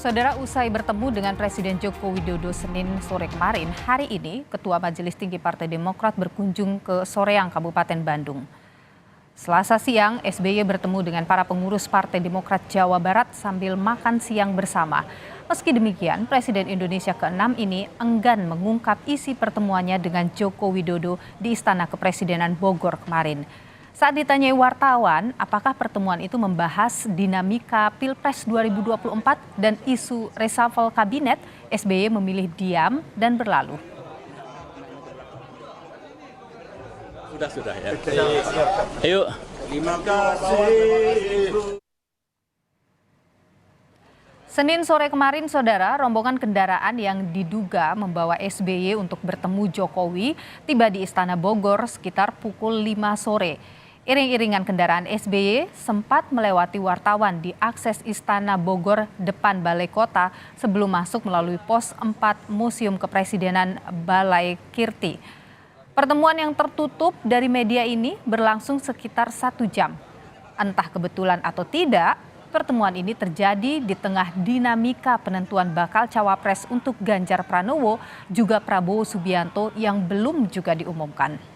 Saudara, usai bertemu dengan Presiden Joko Widodo Senin sore kemarin, hari ini Ketua Majelis Tinggi Partai Demokrat berkunjung ke Soreang, Kabupaten Bandung. Selasa siang, SBY bertemu dengan para pengurus Partai Demokrat Jawa Barat sambil makan siang bersama. Meski demikian, Presiden Indonesia ke-6 ini enggan mengungkap isi pertemuannya dengan Joko Widodo di Istana Kepresidenan Bogor kemarin. Saat ditanyai wartawan, apakah pertemuan itu membahas dinamika Pilpres 2024 dan isu reshuffle kabinet, SBY memilih diam dan berlalu. Sudah ya. Ayo. Terima kasih. Senin sore kemarin, saudara, rombongan kendaraan yang diduga membawa SBY untuk bertemu Jokowi tiba di Istana Bogor sekitar pukul 5 sore. Iring-iringan kendaraan SBY sempat melewati wartawan di akses Istana Bogor depan Balai Kota sebelum masuk melalui pos 4 Museum Kepresidenan Balai Kirti. Pertemuan yang tertutup dari media ini berlangsung sekitar 1 jam. Entah kebetulan atau tidak, pertemuan ini terjadi di tengah dinamika penentuan bakal cawapres untuk Ganjar Pranowo juga Prabowo Subianto yang belum juga diumumkan.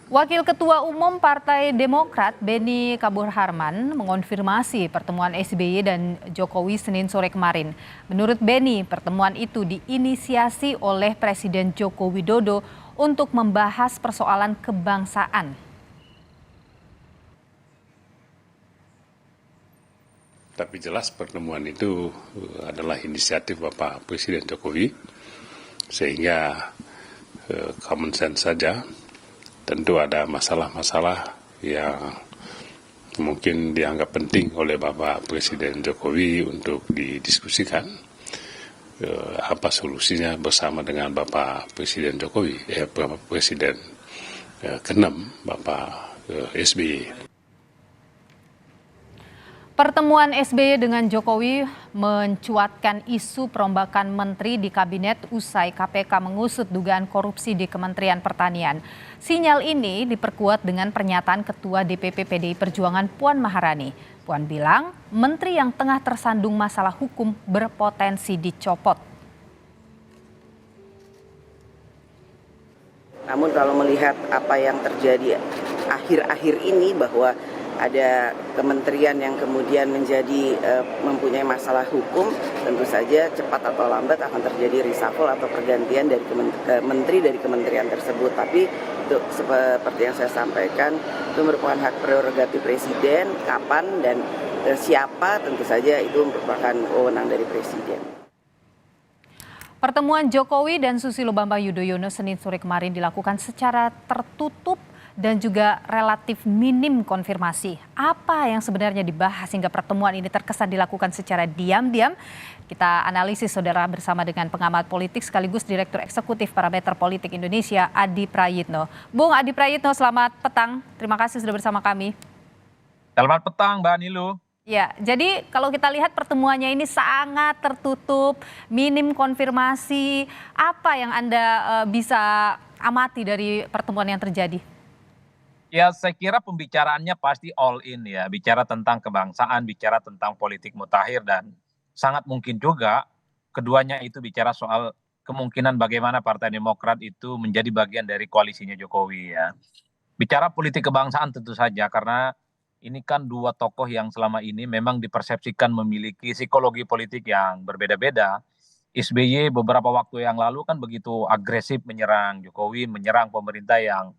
Wakil Ketua Umum Partai Demokrat Beni Kaburharman mengonfirmasi pertemuan SBY dan Jokowi Senin sore kemarin. Menurut Beni, pertemuan itu diinisiasi oleh Presiden Joko Widodo untuk membahas persoalan kebangsaan. Tapi jelas pertemuan itu adalah inisiatif Bapak Presiden Jokowi, sehingga common sense saja. Tentu ada masalah-masalah yang mungkin dianggap penting oleh Bapak Presiden Jokowi untuk didiskusikan. Apa solusinya bersama dengan Bapak Presiden Jokowi, Bapak Presiden ke-6, Bapak SBY. Pertemuan SBY dengan Jokowi mencuatkan isu perombakan menteri di kabinet usai KPK mengusut dugaan korupsi di Kementerian Pertanian. Sinyal ini diperkuat dengan pernyataan Ketua DPP PDI Perjuangan Puan Maharani. Puan bilang menteri yang tengah tersandung masalah hukum berpotensi dicopot. Namun kalau melihat apa yang terjadi akhir-akhir ini bahwa ada kementerian yang kemudian menjadi mempunyai masalah hukum, tentu saja cepat atau lambat akan terjadi reshuffle atau pergantian dari menteri dari kementerian tersebut. Tapi itu seperti yang saya sampaikan, itu merupakan hak prerogatif presiden, kapan dan siapa tentu saja itu merupakan wewenang dari presiden. Pertemuan Jokowi dan Susilo Bambang Yudhoyono Senin sore kemarin dilakukan secara tertutup dan juga relatif minim konfirmasi. Apa yang sebenarnya dibahas hingga pertemuan ini terkesan dilakukan secara diam-diam? Kita analisis, saudara, bersama dengan pengamat politik sekaligus Direktur Eksekutif Parameter Politik Indonesia, Adi Prayitno. Bung Adi Prayitno, selamat petang. Terima kasih sudah bersama kami. Selamat petang, Mbak Nilu. Ya, jadi kalau kita lihat pertemuannya ini sangat tertutup, minim konfirmasi. Apa yang Anda bisa amati dari pertemuan yang terjadi? Ya, saya kira pembicaraannya pasti all in ya, bicara tentang kebangsaan, bicara tentang politik mutakhir, dan sangat mungkin juga keduanya itu bicara soal kemungkinan bagaimana Partai Demokrat itu menjadi bagian dari koalisinya Jokowi ya. Bicara politik kebangsaan tentu saja, karena ini kan dua tokoh yang selama ini memang dipersepsikan memiliki psikologi politik yang berbeda-beda. SBY beberapa waktu yang lalu kan begitu agresif menyerang Jokowi, menyerang pemerintah yang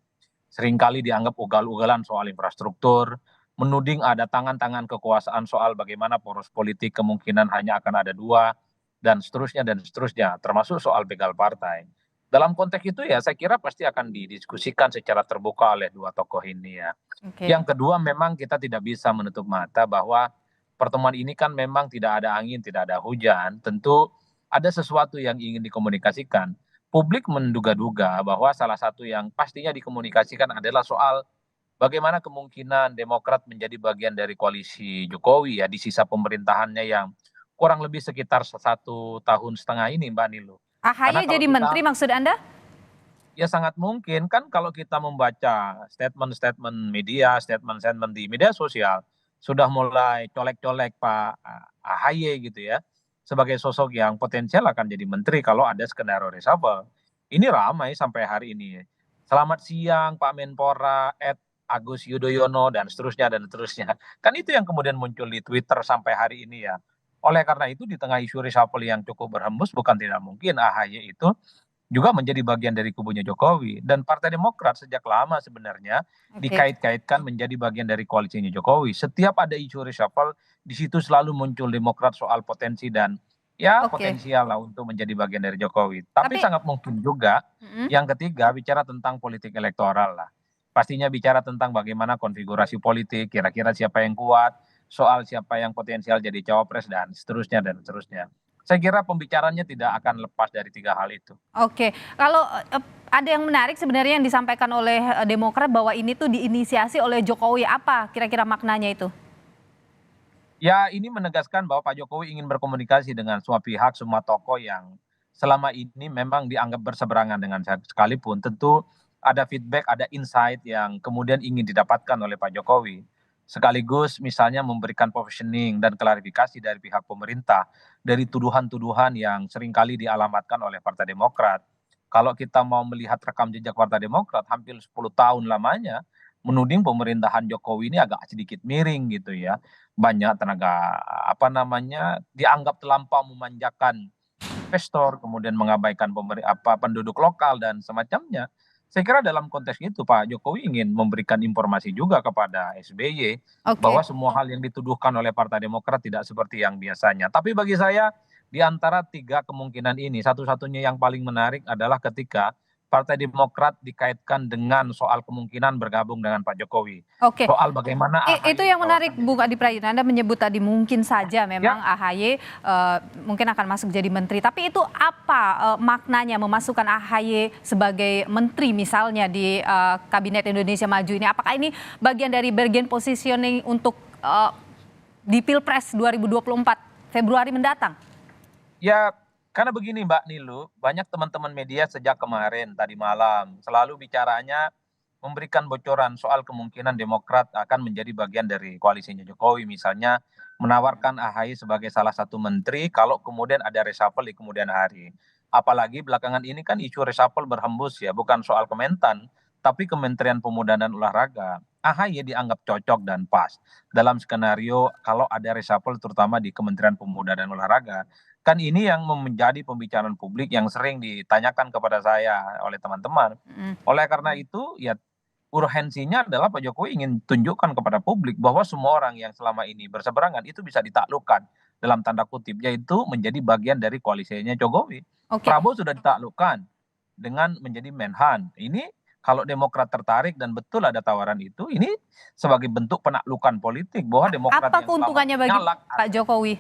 seringkali dianggap ugal-ugalan soal infrastruktur, menuding ada tangan-tangan kekuasaan soal bagaimana poros politik kemungkinan hanya akan ada dua, dan seterusnya, termasuk soal begal partai. Dalam konteks itu ya saya kira pasti akan didiskusikan secara terbuka oleh dua tokoh ini ya. Oke. Yang kedua, memang kita tidak bisa menutup mata bahwa pertemuan ini kan memang tidak ada angin, tidak ada hujan. Tentu ada sesuatu yang ingin dikomunikasikan. Publik menduga-duga bahwa salah satu yang pastinya dikomunikasikan adalah soal bagaimana kemungkinan Demokrat menjadi bagian dari koalisi Jokowi ya di sisa pemerintahannya yang kurang lebih sekitar 1,5 tahun ini, Mbak Nilu. Karena AHY kalau jadi kita, menteri maksud Anda? Ya sangat mungkin kan kalau kita membaca statement-statement media, statement-statement di media sosial, sudah mulai colek-colek Pak AHY gitu ya, sebagai sosok yang potensial akan jadi menteri kalau ada skenario reshuffle. Ini ramai sampai hari ini. Selamat siang Pak Menpora, Agus Yudhoyono, dan seterusnya, dan seterusnya. Kan itu yang kemudian muncul di Twitter sampai hari ini ya. Oleh karena itu di tengah isu reshuffle yang cukup berhembus, bukan tidak mungkin AHY itu juga menjadi bagian dari kubunya Jokowi. Dan Partai Demokrat sejak lama sebenarnya Oke, dikait-kaitkan menjadi bagian dari koalisinya Jokowi. Setiap ada isu reshuffle, di situ selalu muncul Demokrat soal potensi dan ya oke. potensial lah untuk menjadi bagian dari Jokowi. Tapi Tapi sangat mungkin juga mm, yang ketiga bicara tentang politik elektoral lah. Pastinya bicara tentang bagaimana konfigurasi politik, kira-kira siapa yang kuat, soal siapa yang potensial jadi cawapres dan seterusnya dan seterusnya. Saya kira pembicaranya tidak akan lepas dari tiga hal itu. oke, kalau ada yang menarik sebenarnya yang disampaikan oleh Demokrat bahwa ini tuh diinisiasi oleh Jokowi, apa kira-kira maknanya itu? Ya, ini menegaskan bahwa Pak Jokowi ingin berkomunikasi dengan semua pihak, semua tokoh yang selama ini memang dianggap berseberangan dengan saya. Sekalipun tentu ada feedback, ada insight yang kemudian ingin didapatkan oleh Pak Jokowi. Sekaligus misalnya memberikan positioning dan klarifikasi dari pihak pemerintah dari tuduhan-tuduhan yang seringkali dialamatkan oleh Partai Demokrat. Kalau kita mau melihat rekam jejak Partai Demokrat hampir 10 tahun lamanya menuding pemerintahan Jokowi ini agak sedikit miring gitu ya, banyak tenaga apa namanya dianggap terlampau memanjakan investor, kemudian mengabaikan penduduk lokal dan semacamnya. Saya kira dalam konteks itu Pak Jokowi ingin memberikan informasi juga kepada SBY bahwa Oke. semua hal yang dituduhkan oleh Partai Demokrat tidak seperti yang biasanya. Tapi bagi saya di antara tiga kemungkinan ini satu-satunya yang paling menarik adalah ketika Partai Demokrat dikaitkan dengan soal kemungkinan bergabung dengan Pak Jokowi. Oke, Soal bagaimana itu AHY yang menarik ditawarkan jadi Bung Adi Prayitno. Anda menyebut tadi mungkin saja memang ya. AHY mungkin akan masuk jadi menteri. Tapi itu apa maknanya memasukkan AHY sebagai menteri misalnya di Kabinet Indonesia Maju ini? Apakah ini bagian dari bargain positioning untuk di Pilpres 2024 Februari mendatang? Ya, karena begini Mbak Nilu, banyak teman-teman media sejak kemarin tadi malam selalu bicaranya memberikan bocoran soal kemungkinan Demokrat akan menjadi bagian dari koalisinya Jokowi, misalnya menawarkan AHY sebagai salah satu menteri kalau kemudian ada reshuffle di kemudian hari. Apalagi belakangan ini kan isu reshuffle berhembus ya, bukan soal Kementan, tapi Kementerian Pemuda dan Olahraga. AHY dianggap cocok dan pas dalam skenario kalau ada reshuffle terutama di Kementerian Pemuda dan Olahraga. Kan ini yang menjadi pembicaraan publik yang sering ditanyakan kepada saya oleh teman-teman. Mm. Oleh karena itu, ya urgensinya adalah Pak Jokowi ingin tunjukkan kepada publik bahwa semua orang yang selama ini berseberangan itu bisa ditaklukkan dalam tanda kutip, yaitu menjadi bagian dari koalisinya Jokowi. Oke, Prabowo sudah ditaklukkan dengan menjadi Menhan. Ini kalau Demokrat tertarik dan betul ada tawaran itu, ini sebagai bentuk penaklukan politik bahwa Demokrat apa yang selama keuntungannya ini bagi nyalak, Pak Jokowi?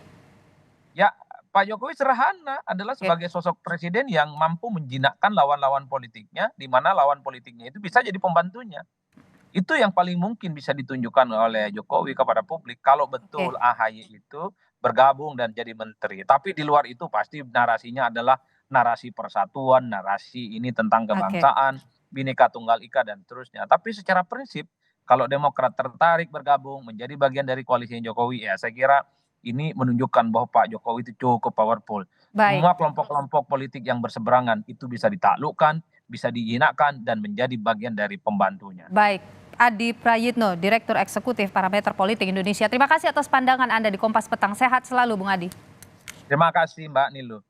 ya Pak Jokowi sederhana adalah Oke. sebagai sosok presiden yang mampu menjinakkan lawan-lawan politiknya, di mana lawan politiknya itu bisa jadi pembantunya. Itu yang paling mungkin bisa ditunjukkan oleh Jokowi kepada publik kalau Oke. betul AHY itu bergabung dan jadi menteri. Tapi di luar itu pasti narasinya adalah narasi persatuan, narasi ini tentang Oke. kebangsaan, Bhinneka Tunggal Ika dan seterusnya. Tapi secara prinsip kalau Demokrat tertarik bergabung menjadi bagian dari koalisi Jokowi, ya saya kira ini menunjukkan bahwa Pak Jokowi itu cukup powerful. Baik, Semua kelompok-kelompok politik yang berseberangan itu bisa ditaklukkan, bisa dijinakkan dan menjadi bagian dari pembantunya. baik. Adi Prayitno, Direktur Eksekutif Parameter Politik Indonesia. Terima kasih atas pandangan Anda di Kompas Petang. Sehat selalu, Bung Adi. Terima kasih Mbak Nilu.